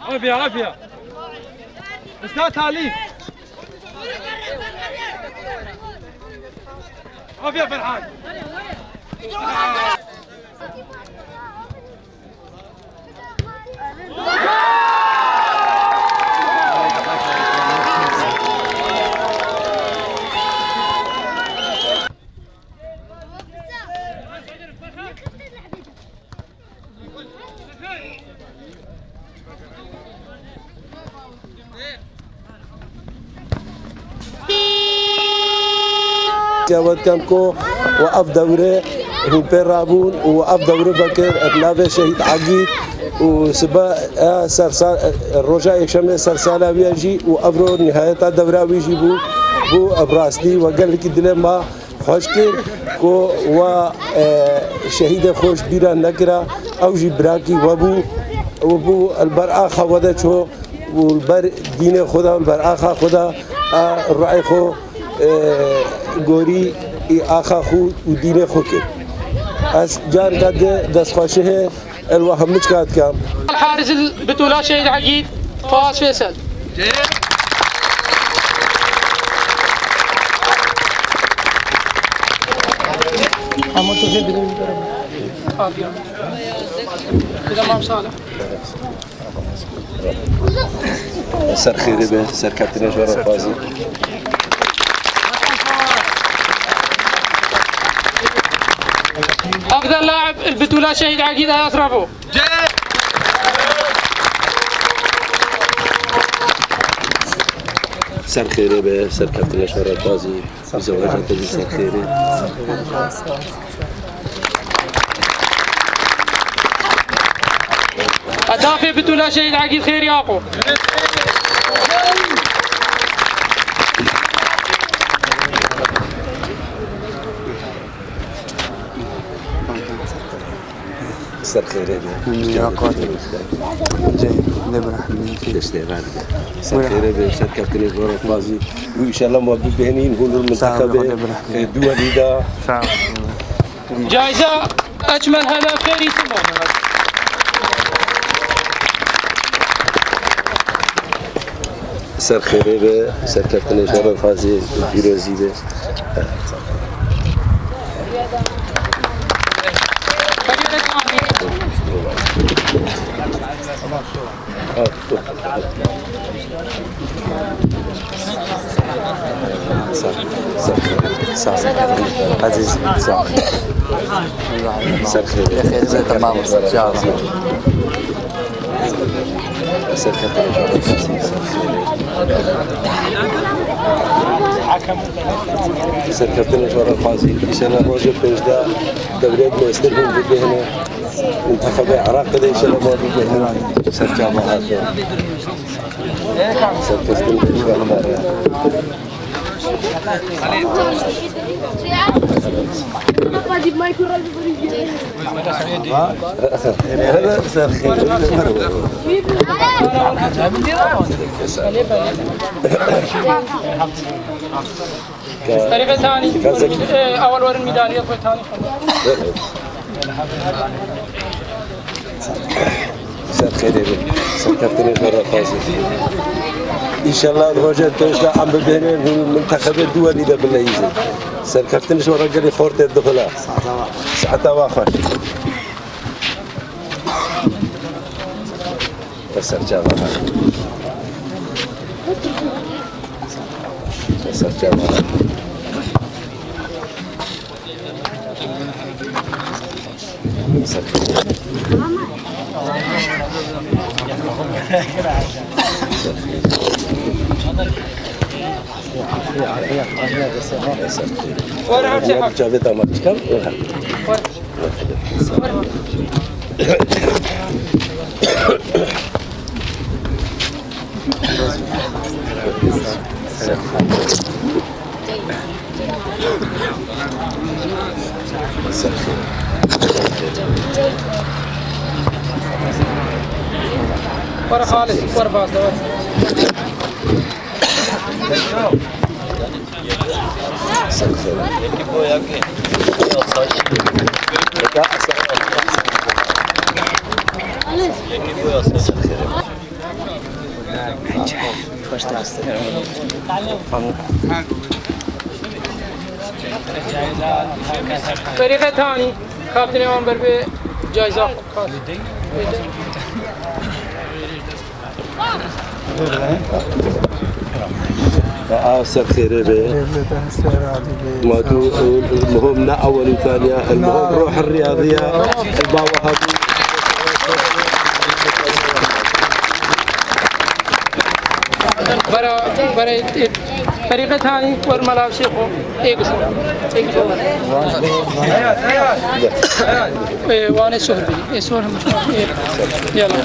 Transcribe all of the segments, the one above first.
عافية عافية استاذ تعليم عافية فرحان جواد كامكو وقف دوره هو بيرابون وقف دوره بكر ابناء شهيد عقيد وسبا سرسال الرجاء شمل سرسالة ويجي وأبرو نهاية الدورة ويجي بو أبراسلي وقال لك دلما خوشكر كو و شهيد خوش بيرا نكرا أو جبراكي وبو البرآخة وده شو والبر دين خدا والبرآخة خدا الرأي خو گوری آخا خود و دین خود کرد از جان قد دست خوشه الواحد مشكات كام الحارس البطولة شهيد عقيد فواز فيصل سر خيري به سر كابتن جوار فازي أفضل لاعب البطولة شهيد عقيد أسرفو سر خيري به سر كابتن جوار فازي زواجات تجي سر خيري هداف البطولة شهيد عقيد خير ياقو سر خيري يا قاتل جاي نبرح من تشتغل سر خيري به سر كابتن جوار فازي وإن شاء الله موجود بهنين هون المنتخب دولي دا جائزة أجمل هدف خير يسمى سر خيري به سر كابتن جوار فازي فيروزي به عزيز سر خيري خير تمام ان شاء الله سر كابتن جوار فازي سر كابتن جوار فازي إن شاء الله روجر بيجدا دوريات ما يستلهم بهنا منتخب العراق إن شاء الله موجود بهنا سر جامعات سر كابتن جوار فازي هذا سر خيري فريق ثاني أول ورن ميدالية ثاني سر خيري سر كابتن جوار فازي إن شاء الله الرجال توجد عم ببينين هو المنتخب الدولي ده بالليزي سر كابتن جوار قال لي خورت الدخلة ساعتها واخر سر جامعة سر جامعة سر ورا جابت أمامك كم؟ ورا خالد ورا باص فريق ثاني كابتن امام بربي جائزه خاص أسر خير به ما تو المهم لا أول وثانية المهم روح الرياضية الباوة برا فريق ثاني والملعب شيخو ايش وانا سهري سهر يلا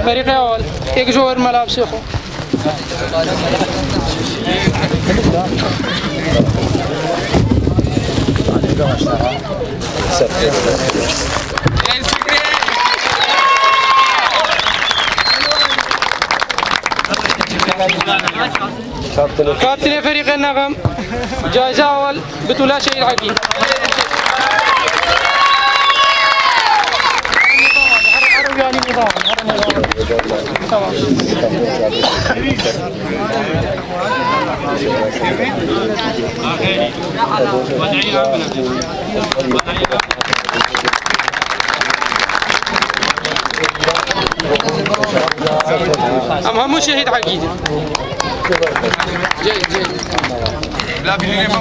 فريق اول ايش جوهر ملعب شيخو كابتن فريق النغم جائزة أول بطولة شهيد عقيل هم شهيد عقيل جيد لا بيني ما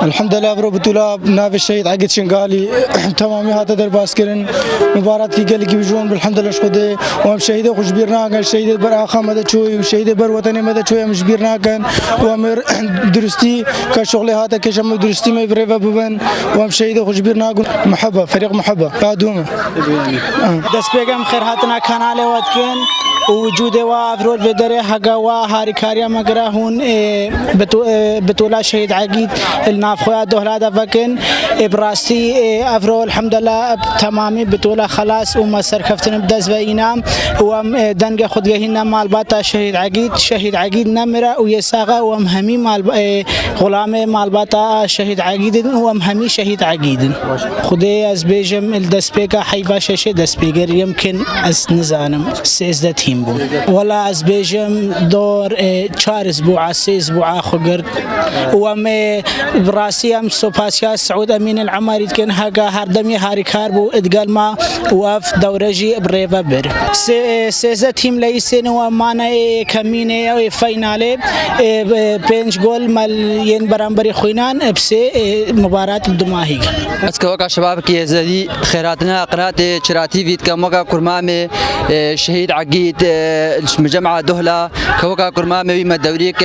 الحمد لله برو بطولة ناف الشهيد عقد شنقالي تمامي هذا در باسكرن مباراة كي قال لك بيجون بالحمد لله شخده وهم شهيد خوش بيرنا كان شهيد بر آخا مدى شوي وشهيد بر وطني مدى شوي مش بيرنا كان وامر درستي كشغل هذا كشم درستي ما يبريفا ببن وهم شهيد خوش بيرنا محبة فريق محبة قادومة دست بيجم خير هاتنا كان على واتكن وجوده وافرول فدره حقا وهاري كاريا مقرا هون بطولة شهيد عقيد الناف خويا دهلا دفكن براستي افرول الحمد لله تمامي بطولة خلاص وما سركفتن بدس بينام وام دنگ خود هنا مالباتا شهيد عقيد نمرة ويساغا ومهمي مال غلام مالباتا شهيد عقيد ومهمي شهيد عقيد خدي از بيجم الدس بيكا حيفا ششه دس بيجر يمكن از نزانم سيزده تيم ولا از بيجم دور 4 اسبوع 3 اسبوع خقرت وم براسي ام سوباسيا سعود امين العماري كان هاجا هردمي هاري كاربو ادقال ما وف دورجي بريفا بر سيزا تيم ليسن ومانا كمينه او فاينالي 5 جول مال برامبري خوينان بسي مباراه الدماهي اسكوكا شباب كي زدي خيراتنا قناه شراتي فيت كموكا كرمامي شهيد عقيد مجمع دهلا كوكا كرمامي ما دوريك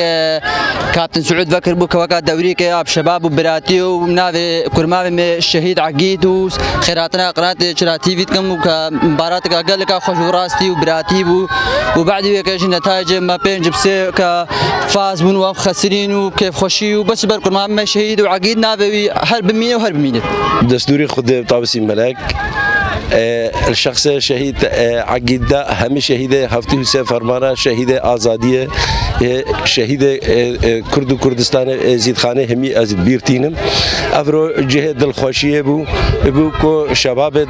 كابتن سعود بكر بو كوكا دوريك اب شباب وبراتي ونافي كرمامي شهيد عقيد وخيراتنا قناه شراتي فيت كموكا مباراه قال لك خوش وراستي وبراتي وبعد هيك نتائج ما بين جبسي كفاز من وخسرين وكيف خوشي وبس بركرمامي شهيد وعقيد نافي هرب مين وهرب مين دستوري خد طابسي ملاك الشخص شهيد عقيد ده هم شهيد هفتي حسين فرمانه شهيد آزادیه شهيد كرد و كردستان زيد خانه همي از بيرتينم افرو جهد الخوشيه بو كو شباب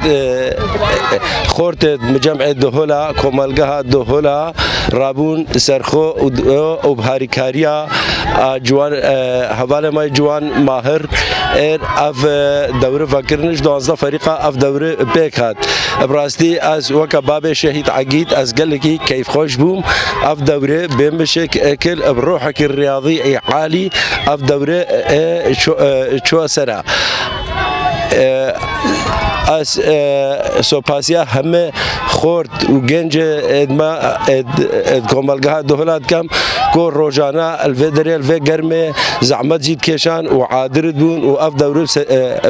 خورت مجمع دهولا كومالگاه دهولا رابون سرخو و بهاري كاريا جوان حواله ما جوان ماهر اف دوره فكرنش 12 فريقه اف دوره بيكات براستي از وك باب شهيد عقيد از قال لك كيف خوش بوم اف دوره بمشكل بروحك الرياضي عالي اف دوره شو سنه از سوپاسیا همه خورد و گنج ادما کاملگاه دهلات کم کو روزانه الفدری الف گرمه زحمت زید کشان و عادرد بون و اف دوره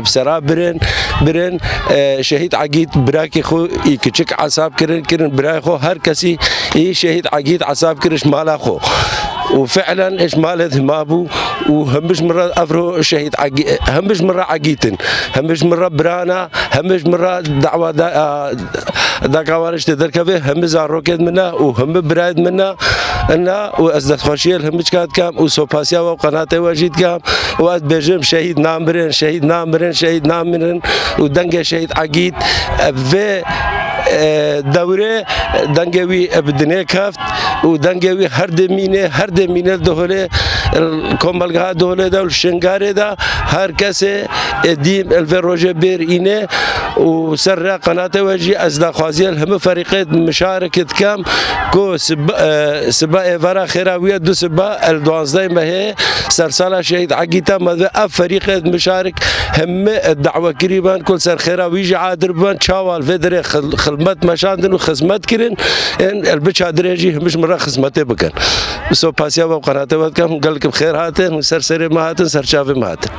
بسرا برن شهید عقید براکی خو یکچک عصاب کرن برای خو هر کسی ای شهید عقید عصاب کرش مالا خو وفعلا ايش مالت ما بو وهمش مرة أفرو شهيد همش مرة عقيتن همش مرة برانا همش مرة دعوة داكوانش تدركبه هم زاروكت منا وهم برايد منا أنا وأزداد خوشيل همش كات كام وسوباسيا وقناة واجد كام وأد بجم شهيد نامرين شهيد نامرين شهيد نامرين ودنجة شهيد عقيد في دوره دنگوی بدنه کفت و دنگوی هر دمینه دوله کاملگاه دوله دول شنگاره دا هر کسی دیم الفروج بیر اینه و سر قناة وجی از دخوازی هم فريقات مشاركت كام كو سبا افرا خيراويه دو سبا الدوانزداي ما هي سرسالة شهيد عقيتا ما فريقات مشارك هم الدعوه قريبا كل سر خيراوي جي عادر بان شاوال فدري خدمت مشاندن وخدمت كرن ان البشا دريجي مش مره خدمته بكن سو باسيا وقناته كام قال لك بخير هاتن وسرسري ما هاتن سرشافي ما هاتن